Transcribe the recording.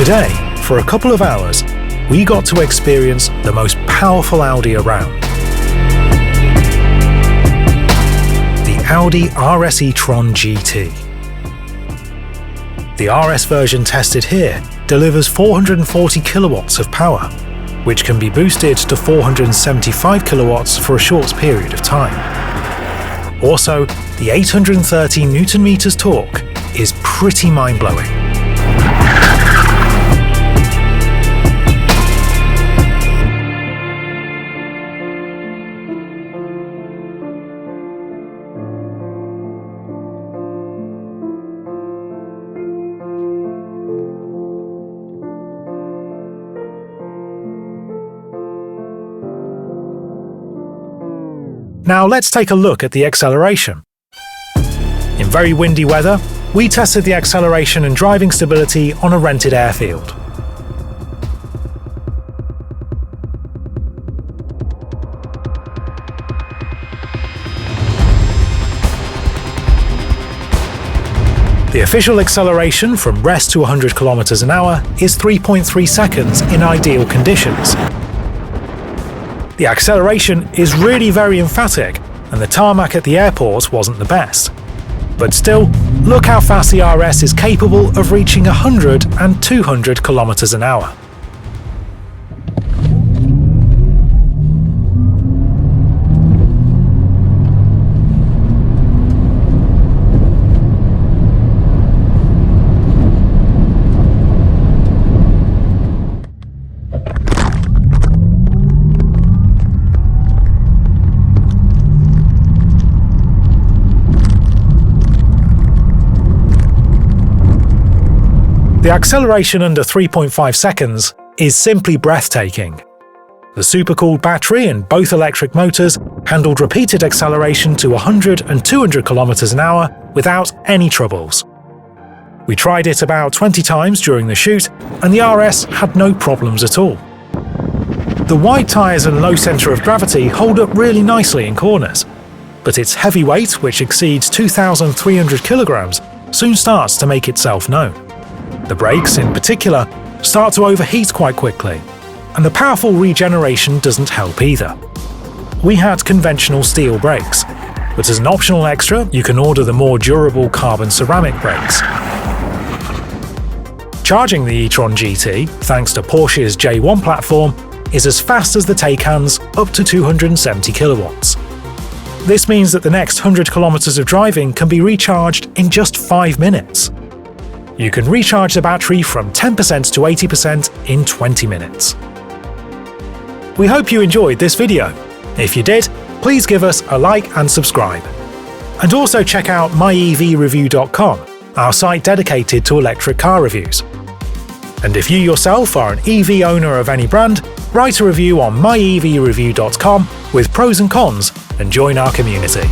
Today, for a couple of hours, we got to experience the most powerful Audi around. The Audi RS e-tron GT. The RS version tested here delivers 440 kilowatts of power, which can be boosted to 475 kilowatts for a short period of time. Also, the 830 Nm torque is pretty mind-blowing. Now let's take a look at the acceleration. In very windy weather, we tested the acceleration and driving stability on a rented airfield. The official acceleration from rest to 100 km an hour is 3.3 seconds in ideal conditions. The acceleration is really very emphatic, and the tarmac at the airport wasn't the best. But still, look how fast the RS is capable of reaching 100 and 200 km an hour. The acceleration under 3.5 seconds is simply breathtaking. The supercooled battery and both electric motors handled repeated acceleration to 100 and 200 km an hour without any troubles. We tried it about 20 times during the shoot, and the RS had no problems at all. The wide tyres and low centre of gravity hold up really nicely in corners, but its heavy weight, which exceeds 2,300 kilograms, soon starts to make itself known. The brakes, in particular, start to overheat quite quickly, and the powerful regeneration doesn't help either. We had conventional steel brakes, but as an optional extra, you can order the more durable carbon ceramic brakes. Charging the e-tron GT, thanks to Porsche's J1 platform, is as fast as the Taycan's up to 270 kilowatts. This means that the next 100 kilometers of driving can be recharged in just 5 minutes. You can recharge the battery from 10% to 80% in 20 minutes. We hope you enjoyed this video. If you did, please give us a like and subscribe. And also check out myEVreview.com, our site dedicated to electric car reviews. And if you yourself are an EV owner of any brand, write a review on myEVreview.com with pros and cons and join our community.